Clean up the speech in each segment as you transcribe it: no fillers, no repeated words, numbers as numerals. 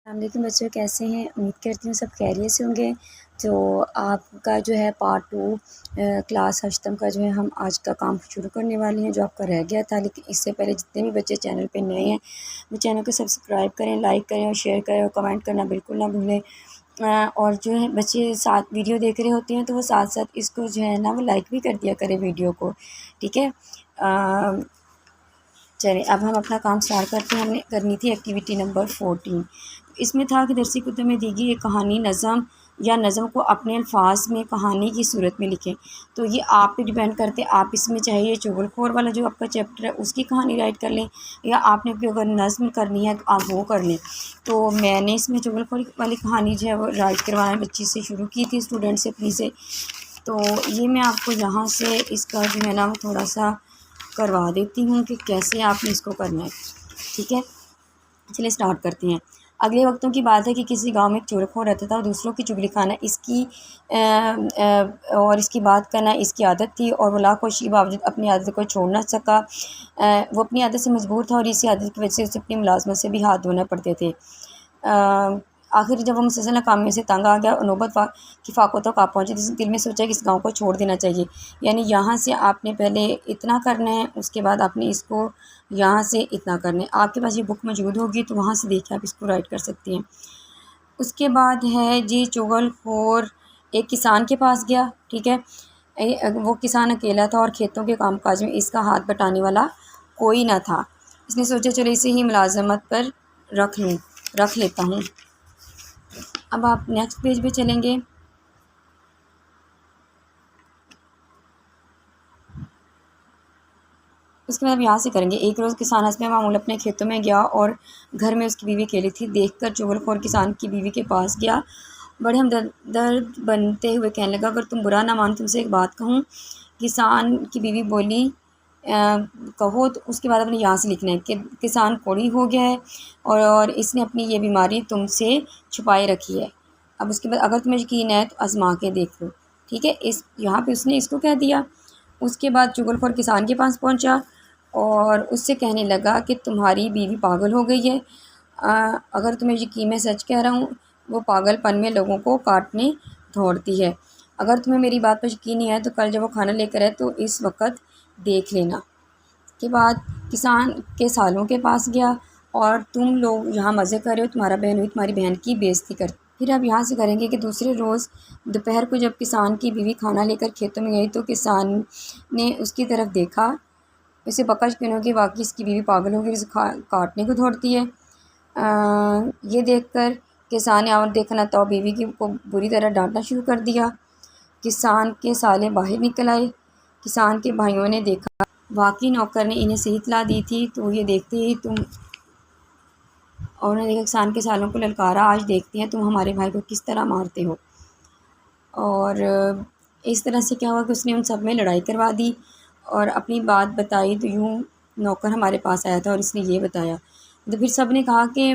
السلام علیکم بچوں، کیسے ہیں؟ امید کرتی ہوں سب خیریت سے ہوں گے۔ تو آپ کا جو ہے پارٹ 2 کلاس ہشتم کا جو ہے ہم آج کا کام شروع کرنے والے ہیں، جو آپ کا رہ گیا تھا۔ لیکن اس سے پہلے جتنے بھی بچے چینل پہ نئے ہیں وہ چینل کو سبسکرائب کریں، لائک کریں اور شیئر کریں اور کمنٹ کرنا بالکل نہ بھولیں۔ اور جو ہے بچے ساتھ ویڈیو دیکھ رہے ہوتے ہیں تو وہ ساتھ ساتھ اس کو جو ہے نا وہ لائک بھی کر دیا کرے ویڈیو کو، ٹھیک ہے؟ چلیں اب ہم اپنا کام سٹارٹ کرتے ہیں۔ ہم نے کرنی تھی ایکٹیویٹی نمبر 14۔ اس میں تھا کہ درسی کتب میں دی گئی ایک کہانی نظم کو اپنے الفاظ میں کہانی کی صورت میں لکھیں۔ تو یہ آپ پہ ڈیپینڈ کرتے، آپ اس میں چاہیے چغل خور والا جو آپ کا چیپٹر ہے اس کی کہانی رائٹ کر لیں، یا آپ نے کوئی اگر نظم کرنی ہے تو آپ وہ کر لیں۔ تو میں نے اس میں چغل خور والی کہانی جو ہے وہ رائٹ کروانا بچی سے شروع کی تھی، اسٹوڈنٹ سے اپنی سے۔ تو یہ میں آپ کو یہاں سے اس کا جو ہے نا وہ تھوڑا سا کروا دیتی ہوں کہ کیسے آپ نے اس کو کرنا ہے، ٹھیک ہے؟ چلیے سٹارٹ کرتے ہیں۔ اگلے وقتوں کی بات ہے کہ کسی گاؤں میں ایک چغل خور رہتا تھا اور دوسروں کی چغلی کھانا اور اس کی بات کرنا اس کی عادت تھی، اور وہ لاکھ کوشش کے باوجود اپنی عادت کو چھوڑ نہ سکا۔ وہ اپنی عادت سے مجبور تھا اور اسی عادت کی وجہ سے اسے اپنی ملازمت سے بھی ہاتھ دھونا پڑتے تھے۔ آخر جب وہ مسلسل ناکامیوں سے تنگ آ گیا اور نوبت کی فاقوں تک آ پہنچی، تو دل میں سوچا کہ اس گاؤں کو چھوڑ دینا چاہیے۔ یعنی یہاں سے آپ نے پہلے اتنا کرنا ہے، اس کے بعد آپ نے اس کو یہاں سے اتنا کرنا ہے۔ آپ کے پاس یہ بک موجود ہوگی تو وہاں سے دیکھ کے آپ اس کو رائٹ کر سکتے ہیں۔ اس کے بعد ہے جی چغل خور ایک کسان کے پاس گیا، ٹھیک ہے؟ وہ کسان اکیلا تھا اور کھیتوں کے کام کاج میں اس کا ہاتھ بٹانے والا کوئی نہ تھا۔ اس نے سوچا چلو اسے ہی ملازمت پر رکھ لیتا ہوں۔ اب آپ نیکسٹ پیج پہ چلیں گے۔ اس کے بعد یہاں سے کریں گے۔ ایک روز کسان حسب معمول اپنے کھیتوں میں گیا اور گھر میں اس کی بیوی اکیلی تھی۔ دیکھ کر چغل خور کسان کی بیوی کے پاس گیا، بڑے ہمدرد بنتے ہوئے کہنے لگا اگر تم برا نہ مانو تم سے ایک بات کہوں۔ کسان کی بیوی بولی کہو۔ تو اس کے بعد اپنے یہاں سے لکھنا ہے کہ کسان کوڑی ہو گیا ہے اور اس نے اپنی یہ بیماری تم سے چھپائے رکھی ہے۔ اب اس کے بعد اگر تمہیں یقین ہے تو آزما کے دیکھ لو، ٹھیک ہے؟ یہاں پہ اس نے اس کو کہہ دیا۔ اس کے بعد چغل خور کسان کے پاس پہنچا اور اس سے کہنے لگا کہ تمہاری بیوی پاگل ہو گئی ہے۔ اگر تمہیں یقین میں سچ کہہ رہا ہوں، وہ پاگل پن میں لوگوں کو کاٹنے دوڑتی ہے۔ اگر تمہیں میری بات پر یقین نہیں ہے تو کل جب وہ کھانا لے کر آئے تو اس وقت دیکھ لینا۔ کے بعد کسان کے سالوں کے پاس گیا اور تم لوگ یہاں مزے کر رہے ہو، تمہارا بہن ہوئی تمہاری بہن کی بے عزتی کرتی۔ پھر اب یہاں سے کریں گے کہ دوسرے روز دوپہر کو جب کسان کی بیوی کھانا لے کر کھیتوں میں گئی تو کسان نے اس کی طرف دیکھا، اسے بکش کیوں کہ واقعی اس کی بیوی پاگل ہو گئی، اسے کاٹنے کو دوڑتی ہے۔ یہ دیکھ کر کسان نے اور دیکھنا تو بیوی کو بری طرح ڈانٹنا شروع کر دیا۔ کسان کے سالے باہر نکل آئے۔ کسان کے بھائیوں نے دیکھا واقعی نوکر نے انہیں صحیح اطلاع دی تھی، تو یہ دیکھتے ہی اور انہوں نے دیکھا کسان کے سالوں کو للکارا آج دیکھتے ہیں تم ہمارے بھائی کو کس طرح مارتے ہو۔ اور اس طرح سے کیا ہوا کہ اس نے ان سب میں لڑائی کروا دی اور اپنی بات بتائی۔ تو یوں نوکر ہمارے پاس آیا تھا اور اس نے یہ بتایا۔ تو پھر سب نے کہا کہ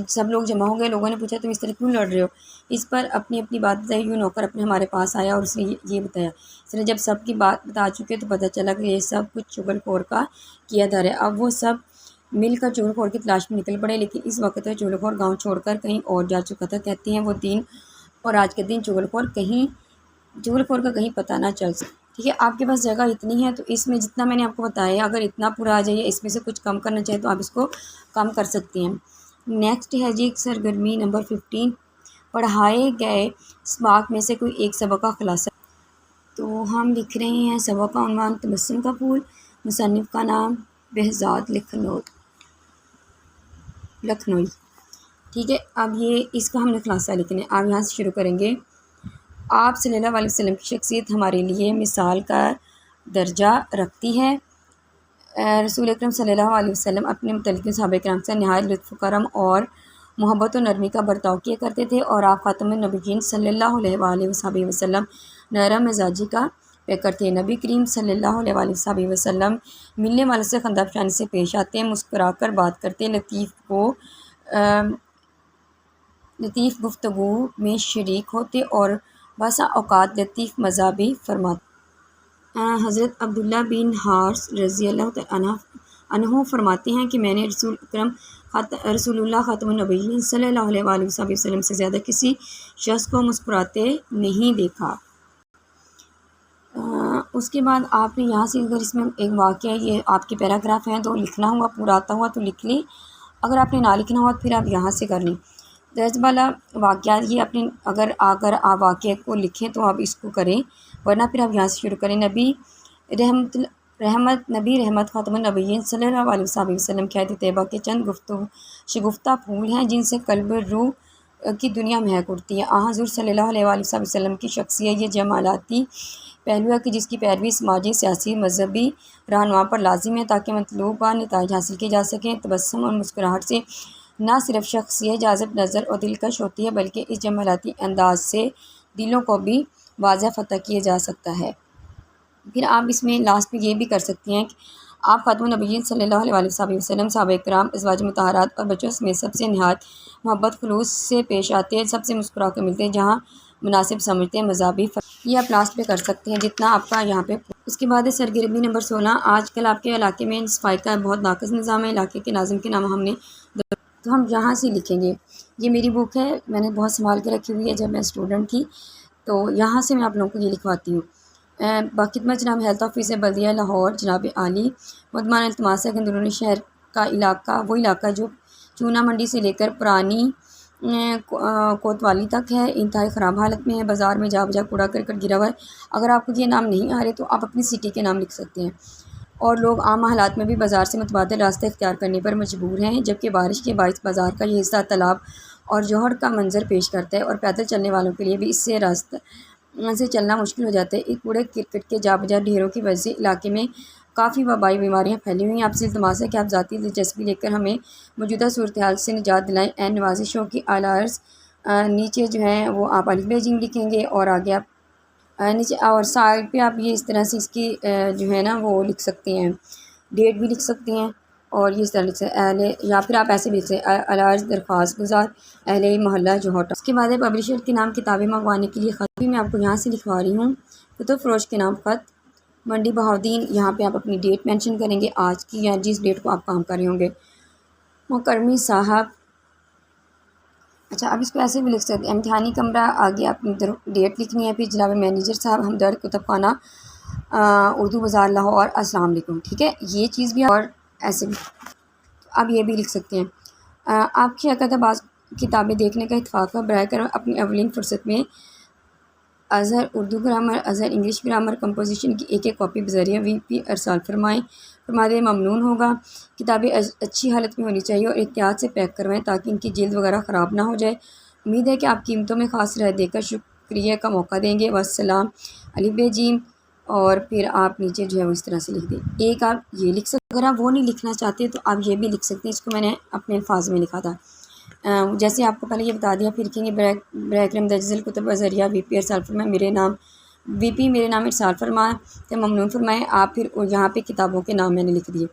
سب لوگ جمع ہو گئے، لوگوں نے پوچھا تم اس طرح کیوں لڑ رہے ہو؟ اس پر اپنی بات بتائی۔ یوں نوکر اپنے ہمارے پاس آیا اور اس نے یہ بتایا۔ اس طرح جب سب کی بات بتا چکے تو پتہ چلا کہ یہ سب کچھ چغل خور کا کیا دھر ہے۔ اب وہ سب مل کر چغل خور کی تلاش میں نکل پڑے، لیکن اس وقت چغل خور گاؤں چھوڑ کر کہیں اور جا چکا تھا۔ کہتے ہیں وہ دن اور آج کے دن چغل خور کا کہیں پتہ نہ چل سکتا، ٹھیک ہے؟ آپ کے پاس جگہ اتنی ہے تو اس میں جتنا میں نے آپ کو بتایا اگر اتنا پورا آ جائے، اس میں سے کچھ کم کرنا چاہے تو آپ اس کو کم کر سکتے ہیں۔ نیکسٹ ہے جی سرگرمی نمبر 15، پڑھائے گئے اسباق میں سے کوئی ایک سبق کا خلاصہ۔ تو ہم لکھ رہے ہیں سبق کا عنوان تبسم کا پھول، مصنف کا نام بہزاد لکھنوئی، ٹھیک ہے؟ اب یہ اس کا ہم نے خلاصہ لکھنا ہے۔ آپ یہاں سے شروع کریں گے۔ آپ صلی اللہ علیہ وسلم کی شخصیت ہمارے لیے مثال کا درجہ رکھتی ہے۔ رسول اکرم صلی اللہ علیہ وسلم اپنے متعلق صحابہ کرام سے نہایت لطف و کرم اور محبت و نرمی کا برتاؤ کیا کرتے تھے، اور آپ خاتم النبیین صلی اللہ علیہ وآلہ وصحبہ وسلم نرم مزاجی کا پیکر تھے۔ نبی کریم صلی اللہ علیہ وآلہ وصحبہ وسلم ملنے والوں سے خندہ افشانی سے پیش آتے، مسکرا کر بات کرتے، لطیف گفتگو میں شریک ہوتے اور بسا اوقات لطیف مزاح بھی فرماتے۔ حضرت عبداللہ بن حارث رضی اللہ عنہ عنہ فرماتے ہیں کہ میں نے رسول اللہ خاتم النبیین صلی اللہ علیہ وآلہ وسلم سے زیادہ کسی شخص کو مسکراتے نہیں دیکھا۔ اس کے بعد آپ نے یہاں سے اگر اس میں ایک واقعہ، یہ آپ کے پیراگراف ہیں تو لکھنا ہوا، پورا آتا ہوا تو لکھ لیں، اگر آپ نے نہ لکھنا ہوا تو پھر آپ یہاں سے کر لیں۔ درس والا واقعات یہ اپنے اگر آپ واقعے کو لکھیں تو آپ اس کو کریں، ورنہ پھر آپ یہاں سے شروع کریں۔ نبی رحمت خاتم النبیین صلی اللہ علیہ وسلم کی حیات طیبہ کے چند شگفتہ پھول ہیں جن سے قلب روح کی دنیا مہک اٹھتی ہے۔ حضور صلی اللہ علیہ وآلہ وسلم کی شخصیت یہ جمالاتی پہلو ہے کہ جس کی پیروی سماجی، سیاسی، مذہبی رہنما پر لازم ہے تاکہ مطلوبہ نتائج حاصل کیے جا سکیں۔ تبسم اور مسکراہٹ سے نہ صرف شخصیت جاذب نظر اور دلکش ہوتی ہے بلکہ اس جمالاتی انداز سے دلوں کو بھی واضح فتح کیا جا سکتا ہے۔ پھر آپ اس میں لاسٹ میں یہ بھی کر سکتی ہیں کہ آپ خاتم النبیین صلی اللہ علیہ وآلہ وسلم، صحابہ کرام، ازواج مطہرات اور بچوں سمیت سب سے نہایت محبت خلوص سے پیش آتے ہیں، سب سے مسکرا کر ملتے ہیں جہاں مناسب سمجھتے ہیں۔ مذہبی یہ آپ لاسٹ پہ کر سکتے ہیں جتنا آپ کا یہاں پہ۔ اس کے بعد ہے سرگرمی نمبر 16۔ آج کل آپ کے علاقے میں صفائی کا بہت ناقص نظام ہے۔ علاقے کے ناظم کے نام تو ہم یہاں سے لکھیں گے۔ یہ میری بک ہے، میں نے بہت سنبھال کے رکھی ہوئی ہے جب میں اسٹوڈنٹ تھی، تو یہاں سے میں آپ لوگوں کو یہ لکھواتی ہوں۔ باخدمت جناب ہیلتھ آفیسر بلدیہ لاہور جناب عالی، مدمان التماس ہے کہ اندرونی شہر کا علاقہ وہ علاقہ جو چونا منڈی سے لے کر پرانی کوتوالی تک ہے انتہائی خراب حالت میں ہے۔ بازار میں جا بجا کوڑا کرکٹ گرا ہوا ہے۔ اگر آپ کو یہ نام نہیں آ رہے تو آپ اپنی سٹی کے نام لکھ سکتے ہیں۔ اور لوگ عام حالات میں بھی بازار سے متبادل راستہ اختیار کرنے پر مجبور ہیں، جبکہ بارش کے باعث بازار کا یہ حصہ تالاب اور جوہر کا منظر پیش کرتا ہے اور پیدل چلنے والوں کے لیے بھی اس سے راستہ سے چلنا مشکل ہو جاتا ہے۔ اس کوڑے کرکٹ کے جا بجا ڈھیروں کی وجہ سے علاقے میں کافی وبائی بیماریاں پھیلی ہوئی ہیں۔ آپ سے التماس ہے کہ آپ ذاتی دلچسپی لے کر ہمیں موجودہ صورتحال سے نجات دلائیں۔ این نوازشوں کی آلارز نیچے جو ہیں وہ آپ الف بے جیم لکھیں گے اور آگے آپ نیچے اور سائڈ پہ آپ یہ اس طرح سے اس کی جو ہے نا وہ لکھ سکتے ہیں، ڈیٹ بھی لکھ سکتے ہیں اور یہ اس طرح لکھ سکتے ہیں یا پھر آپ ایسے بھی لکھ سکتے ہیں الارز درخواست گزار اہل محلہ جوہر۔ اس کے بعد ہے پبلشر کے نام کتابیں منگوانے کے لیے خط بھی میں آپ کو یہاں سے لکھوا رہی ہوں۔ کتب فروش کے نام خط منڈی بہاؤدین، یہاں پہ آپ اپنی ڈیٹ مینشن کریں گے آج کی یا جس ڈیٹ کو آپ کام کر رہے ہوں گے۔ مکرمی صاحب، اچھا اب اس کو ایسے بھی لکھ سکتے ہیں امتحانی کمرہ، آگے اپنی ڈیٹ لکھنی ہے۔ پھر جناب مینیجر صاحب ہمدرد کتب خانہ اردو بازار لاہور، السلام علیکم، ٹھیک ہے یہ چیز بھی اور ایسے بھی آپ یہ بھی لکھ سکتے ہیں۔ آپ کی حقیقت بعض کتابیں دیکھنے کا اتفاق ہے، براہ کرم اپنی اولین فرصت میں Azhar Urdu grammar, Azhar English grammar composition کی ایک کاپی بذریعہ VP ارسال فرمائے ممنون ہوگا۔ کتابیں اچھی حالت میں ہونی چاہیے اور احتیاط سے پیک کروائیں تاکہ ان کی جلد وغیرہ خراب نہ ہو جائے۔ امید ہے کہ آپ قیمتوں میں خاص رعایت دے کر شکریہ کا موقع دیں گے۔ والسلام الف بے جیم اور پھر آپ نیچے جو ہے وہ اس طرح سے لکھ دیں۔ ایک آپ یہ لکھ سکتے، اگر آپ وہ نہیں لکھنا چاہتے تو آپ یہ بھی لکھ سکتے ہیں، اس کو میں نے اپنے الفاظ میں لکھا تھا جیسے آپ کو پہلے یہ بتا دیا۔ پھر لکھیں گے براہ کرم درج ذیل کتب ذریعہ VP ارسال فرمائے میرے نام ارسال فرمائے ممنون فرمائے۔ آپ پھر یہاں پہ کتابوں کے نام میں نے لکھ دیے۔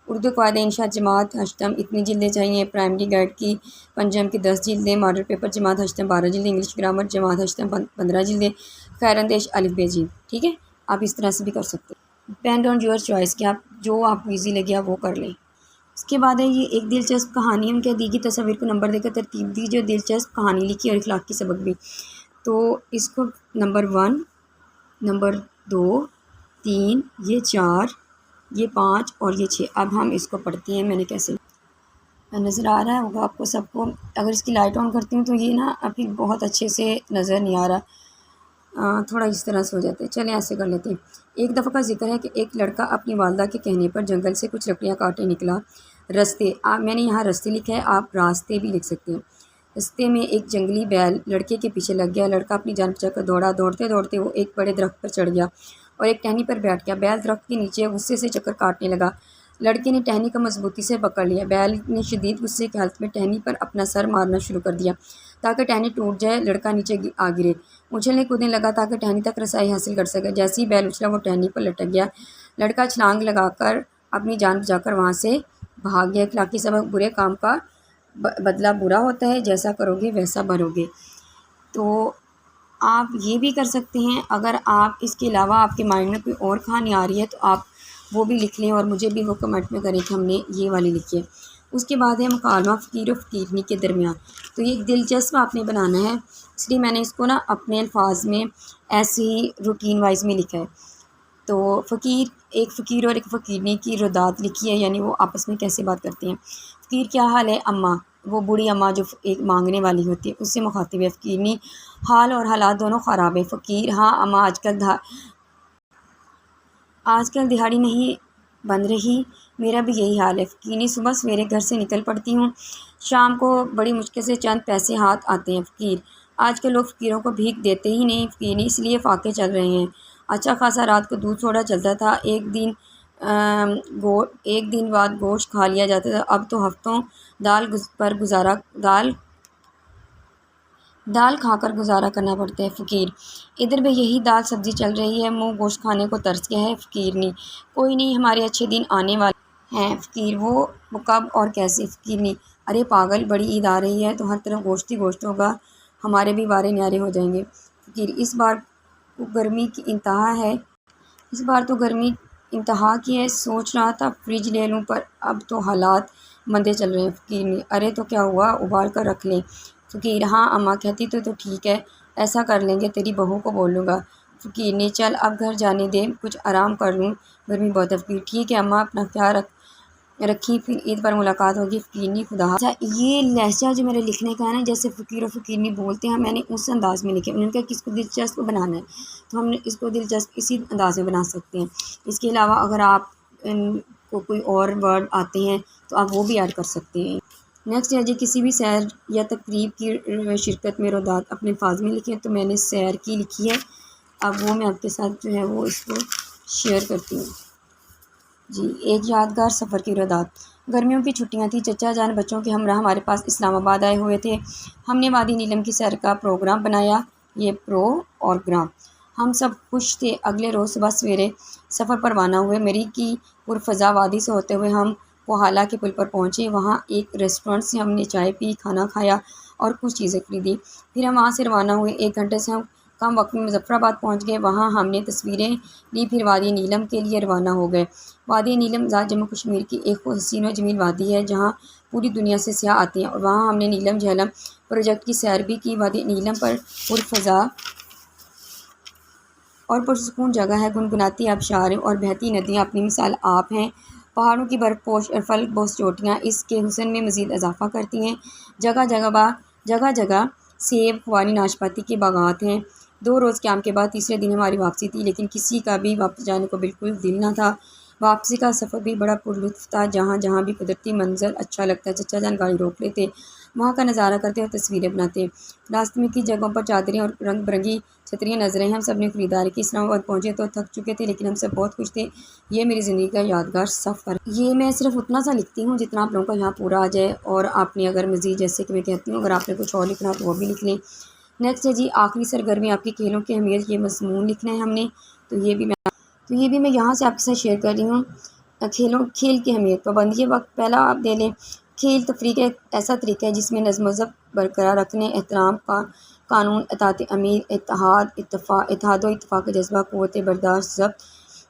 اردو قواعد انشاء جماعت ہشتم اتنی جلدیں چاہیے، پرائمری گائیڈ کی پنجم کی 10 جلدیں، ماڈل پیپر جماعت ہشتم 12 جلدیں، انگلش گرامر جماعت ہشتم 15 جلدیں، خیر اندیش الف بے جیم، ٹھیک ہے آپ اس طرح سے بھی کر سکتے ہیں۔ ڈپینڈ آن یور چوائس کہ آپ جو آپ کو ایزی لگے آپ وہ کر لیں۔ اس کے بعد ہے یہ ایک دلچسپ کہانی، ان کے دیگی تصویر کو نمبر دے کر ترتیب دی جو دلچسپ کہانی لکھی اور اخلاق کی سبق بھی، تو اس کو نمبر 1، نمبر 2، 3، یہ 4، یہ 5 اور یہ 6۔ اب ہم اس کو پڑھتے ہیں۔ میں نے کیسے نظر آ رہا ہوگا آپ کو سب کو، اگر اس کی لائٹ آن کرتی ہوں تو یہ نا ابھی بہت اچھے سے نظر نہیں آ رہا، تھوڑا اس طرح سے ہو جاتے ہیں۔ چلیں ایسے کر لیتے ہیں۔ ایک دفعہ کا ذکر ہے کہ ایک لڑکا اپنی والدہ کے کہنے پر جنگل سے کچھ لکڑیاں کاٹے نکلا۔ رستے، میں نے یہاں رستے لکھا ہے، آپ راستے بھی لکھ سکتے ہیں۔ رستے میں ایک جنگلی بیل لڑکے کے پیچھے لگ گیا۔ لڑکا اپنی جان بچا کر دوڑا، دوڑتے دوڑتے وہ ایک بڑے درخت پر چڑھ گیا اور ایک ٹہنی پر بیٹھ گیا۔ بیل درخت کے نیچے غصے سے چکر کاٹنے لگا۔ لڑکے نے ٹہنی کو مضبوطی سے پکڑ لیا۔ بیل نے شدید غصے کی حالت میں ٹہنی پر اپنا سر مارنا شروع کر دیا تاکہ ٹہنی ٹوٹ جائے۔ لڑکا نیچے آ گرے، اچھلنے کودنے لگا تاکہ ٹہنی تک رسائی حاصل کر سکے۔ جیسے ہی بیل اچھلا وہ ٹہنی پر لٹک گیا۔ لڑکا چھلانگ لگا کر اپنی جان بچا کر وہاں سے بھاگ گیا۔ اخلاقی سبق، برے کام کا بدلہ برا ہوتا ہے، جیسا کرو گے ویسا بھرو گے۔ تو آپ یہ بھی کر سکتے ہیں۔ اگر آپ اس کے علاوہ آپ کے مائنڈ میں کوئی اور کہانی آ رہی ہے تو آپ وہ بھی لکھ لیں اور مجھے بھی وہ کمنٹ میں کریں کہ ہم نے یہ والی لکھی ہے۔ اس کے بعد ہے مکالمہ فقیر و فقیرنی کے درمیان۔ تو یہ ایک دلچسپ آپ نے بنانا ہے، اس لیے میں نے اس کو نا اپنے الفاظ میں ایسے ہی روٹین وائز میں لکھا ہے۔ تو ایک فقیر اور ایک فقیرنی کی ردات لکھی ہے، یعنی وہ آپس میں کیسے بات کرتے ہیں۔ فقیر کیا حال ہے اماں، وہ بوڑھی اماں جو ایک مانگنے والی ہوتی ہے، اس سے مخاطب ہے۔ فقیرنی حال اور حالات دونوں خراب ہے۔ فقیر ہاں اماں، آج کل دہاڑی نہیں بن رہی، میرا بھی یہی حال ہے۔ فقیرنی صبح سویرے گھر سے نکل پڑتی ہوں، شام کو بڑی مشکل سے چند پیسے ہاتھ آتے ہیں۔ فقیر آج کل لوگ فقیروں کو بھیک دیتے ہی نہیں، فقیرنی اس لیے فاقے چل رہے ہیں۔ اچھا خاصا رات کو دودھ سوڈا چلتا تھا، ایک دن بعد گوشت کھا لیا جاتا تھا، اب تو ہفتوں دال کھا کر گزارا کرنا پڑتا ہے۔ فقیر ادھر بھی یہی دال سبزی چل رہی ہے، منہ گوشت کھانے کو ترس گیا ہے۔ فقیرنی کوئی نہیں، ہمارے اچھے دن آنے والے ہیں۔ فقیر وہ کب اور کیسے؟ فقیرنی ارے پاگل، بڑی عید آ رہی ہے تو ہر طرف گوشت ہی گوشت ہوگا، ہمارے بھی وارے نیارے ہو جائیں گے۔ فقیر اس بار تو گرمی کی ہے، سوچ رہا تھا فریج لے لوں، پر اب تو حالات مندے چل رہے ہیں۔ فقیرنی ارے تو کیا ہوا، ابال کر رکھ لیں۔ فقیر ہاں اماں کہتی تو ٹھیک ہے، ایسا کر لیں گے، تیری بہو کو بول لوں گا۔ فقیرنی چل اب گھر جانے دے، کچھ آرام کر لوں، گرمی بہت ہے۔ فقیر ٹھیک ہے اماں، اپنا خیال رکھی، پھر عید پر ملاقات ہوگی۔ فقیرنی خدا حافظ۔ اچھا یہ لہجہ جو میرے لکھنے کا ہے نا، جیسے فقیر و فقیرنی بولتے ہیں، میں نے اس انداز میں لکھے۔ انہوں نے کہا کہ اس کو دلچسپ بنانا ہے، تو ہم نے اس کو دلچسپ اسی انداز میں بنا سکتے ہیں۔ اس کے علاوہ اگر آپ کو کوئی اور ورڈ آتے ہیں تو آپ وہ بھی ایڈ کر سکتے ہیں۔ نیکسٹ ہے جی کسی بھی سیر یا تقریب کی شرکت میں ردات اپنے الفاظ میں لکھیں، تو میں نے سیر کی لکھی ہے، اب وہ میں آپ کے ساتھ جو ہے وہ اس کو شیئر کرتی ہوں۔ جی ایک یادگار سفر کی ردات۔ گرمیوں کی چھٹیاں تھیں، چچا جان بچوں کے ہمراہ ہمارے پاس اسلام آباد آئے ہوئے تھے۔ ہم نے وادی نیلم کی سیر کا پروگرام بنایا، یہ پروگرام ہم سب خوش تھے۔ اگلے روز صبح سویرے سفر پر روانہ ہوئے۔ مری کی پرفضا وادی سے ہوتے ہوئے ہم کوہالہ کے پل پر پہنچے، وہاں ایک ریسٹورنٹ سے ہم نے چائے پی، کھانا کھایا اور کچھ چیزیں خریدی۔ پھر ہم وہاں سے روانہ ہوئے، 1 گھنٹے سے ہم کم وقت میں مظفر آباد پہنچ گئے، وہاں ہم نے تصویریں لی، پھر وادی نیلم کے لیے روانہ ہو گئے۔ وادی نیلم جموں کشمیر کی ایک حسین و جمیل وادی ہے، جہاں پوری دنیا سے سیاح آتے ہیں، اور وہاں ہم نے نیلم جہلم پروجیکٹ کی سیر بھی کی۔ وادی نیلم پر پرفضا اور پرسکون جگہ ہے، گنگناتی آبشار اور بہتی ندیاں اپنی مثال آپ ہیں۔ پہاڑوں کی برف پوش اور فلک بوس چوٹیاں اس کے حسن میں مزید اضافہ کرتی ہیں۔ جگہ جگہ سیب، خوانی، ناشپاتی کے باغات ہیں۔ 2 روز قیام کے بعد تیسرے دن ہماری واپسی تھی، لیکن کسی کا بھی واپس جانے کو بالکل دل نہ تھا۔ واپسی کا سفر بھی بڑا پرلطف تھا، جہاں بھی قدرتی منظر اچھا لگتا ہے، چچا جان گاڑی روک لیتے، وہاں کا نظارہ کرتے اور تصویریں بناتے۔ راستے میں کی جگہوں پر چادریں اور رنگ برنگی چھتریاں نظر آئیں، ہم سب نے خریداری کی۔ اسلام آباد پہنچے تو تھک چکے تھے، لیکن ہم سب بہت خوش تھے۔ یہ میری زندگی کا یادگار سفر ہے۔ یہ میں صرف اتنا سا لکھتی ہوں جتنا آپ لوگوں کا یہاں پورا آ جائے، اور آپ نے اگر مزید جیسے کہ میں کہتی ہوں اگر آپ نے کچھ اور لکھنا تو وہ بھی لکھ لیں۔ نیکسٹ ہے جی آخری سرگرمی آپ کی کھیلوں کی اہمیت، یہ مضمون لکھنا ہے ہم نے، تو یہ بھی میں یہاں سے آپ کے ساتھ شیئر کر رہی ہوں۔ کھیل کی اہمیت، پابندی وقت پہلا آپ دے لیں۔ کھیل تفریح کا ایک ایسا طریقہ ہے جس میں نظم و ضبط برقرار رکھنے، احترام کا قانون، اطاعت امیر، اتحاد و اتفاق کا جذبہ، قوت برداشت، ضبط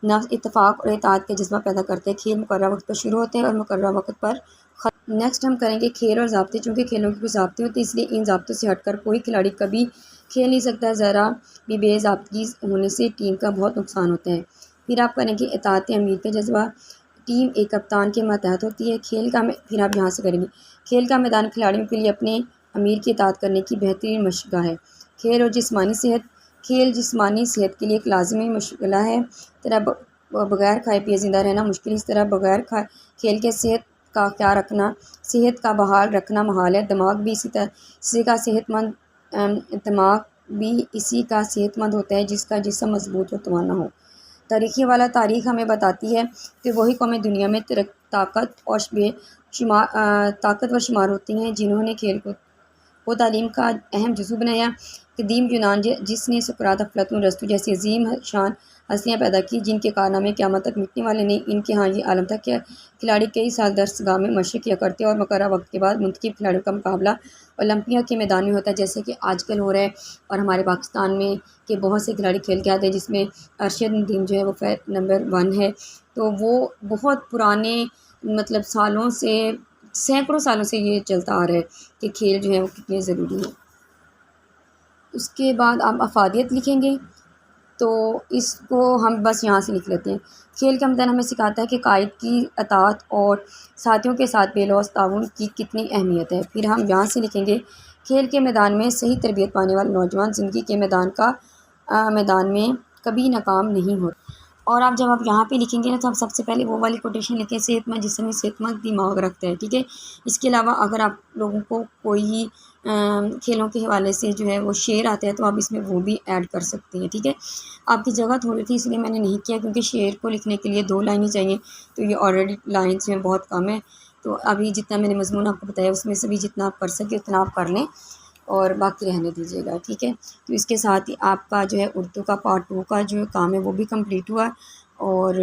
نفس، اتفاق اور اطاعت کا جذبہ پیدا کرتے ہیں۔ کھیل مقررہ وقت پر شروع ہوتے ہیں اور مقررہ وقت پر ختم۔ نیکسٹ ہم کریں گے کھیل اور ضابطے، چونکہ کھیلوں کے کچھ ضابطے ہوتے ہیں، اس لیے ان ضابطوں سے ہٹ کر کوئی کھلاڑی کبھی کھیل نہیں سکتا، ذرا بھی بے ضابطگی ہونے سے ٹیم کا بہت نقصان ہوتا ہے۔ پھر آپ کریں گے اطاعت امیر کا جذبہ، ٹیم ایک کپتان کے ماتحت ہوتی ہے۔ پھر آپ یہاں سے کریں گے کھیل کا میدان کھلاڑیوں کے لیے اپنے امیر کی اطاعت کرنے کی بہترین مشقہ ہے۔ کھیل اور جسمانی صحت، کھیل جسمانی صحت کے لیے ایک لازمی مشغلہ ہے، طرح بغیر کھائے پیے زندہ رہنا مشکل، اس طرح بغیر کھیل کے صحت کا بحال رکھنا محال ہے۔ دماغ بھی اسی کا صحت مند ہوتا ہے جس کا جسم مضبوط اور توانا ہو۔ تاریخی حوالہ، تاریخ ہمیں بتاتی ہے کہ وہی قومیں دنیا میں طاقتور شمار ہوتی ہیں جنہوں نے کھیل کو تعلیم کا اہم جزو بنایا۔ قدیم یونان، جس نے سقراط، افلاطون، ارسطو جیسی عظیم شان ہستیاں پیدا کی جن کے کارنامے قیامت تک مٹنے والے نہیں، ان کے ہاں یہ عالم تھا کہ کھلاڑی کئی سال درس گاہ میں مشق کیا کرتے اور مقررہ وقت کے بعد منتخب کھلاڑیوں کا مقابلہ اولمپیا کے میدان میں ہوتا ہے، جیسے کہ آج کل ہو رہا ہے، اور ہمارے پاکستان میں کہ بہت سے کھلاڑی کھیل کے آتے ہیں، جس میں ارشد ندیم جو ہے وہ نمبر 1 ہے۔ تو وہ بہت پرانے مطلب سالوں سے، سینکڑوں سالوں سے یہ چلتا آ رہا ہے کہ کھیل جو ہے وہ کتنے ضروری ہے۔ اس کے بعد آپ افادیت لکھیں گے، تو اس کو ہم بس یہاں سے لکھ لیتے ہیں۔ کھیل کا میدان ہمیں سکھاتا ہے کہ قائد کی اطاعت اور ساتھیوں کے ساتھ بے لوث تعاون کی کتنی اہمیت ہے۔ پھر ہم یہاں سے لکھیں گے کھیل کے میدان میں صحیح تربیت پانے والا نوجوان زندگی کے میدان میں کبھی ناکام نہیں ہوتا۔ اور آپ جب آپ یہاں پہ لکھیں گے نا، تو آپ سب سے پہلے وہ والی کوٹیشن لکھیں، صحت مند جسم صحت مند دماغ رکھتا ہے، ٹھیک ہے۔ اس کے علاوہ اگر آپ لوگوں کو کوئی کھیلوں کے حوالے سے جو ہے وہ شعر آتا ہے تو آپ اس میں وہ بھی ایڈ کر سکتے ہیں، ٹھیک ہے۔ آپ کی جگہ تھوڑی تھی اس لیے میں نے نہیں کیا، کیونکہ شعر کو لکھنے کے لیے 2 لائنیں چاہیے، تو یہ آلریڈی لائنس میں بہت کم ہے۔ تو ابھی جتنا میں نے مضمون آپ کو بتایا اس میں سے بھی جتنا آپ کر سکے اتنا آپ کر لیں، اور باقی رہنے دیجیے گا، ٹھیک ہے۔ تو اس کے ساتھ ہی آپ کا جو ہے اردو کا پارٹ 2 کا جو کام ہے وہ بھی کمپلیٹ ہوا، اور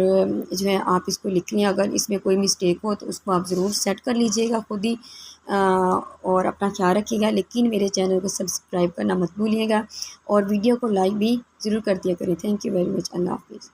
جو ہے آپ اس کو لکھ لیں۔ اگر اس میں کوئی مسٹیک ہو تو اس کو آپ ضرور سیٹ کر لیجیے گا خود ہی، اور اپنا خیال رکھیے گا، لیکن میرے چینل کو سبسکرائب کرنا مت بھولیے گا، اور ویڈیو کو لائک بھی ضرور کر دیا کریں۔ تھینک یو ویری مچ، اللہ حافظ۔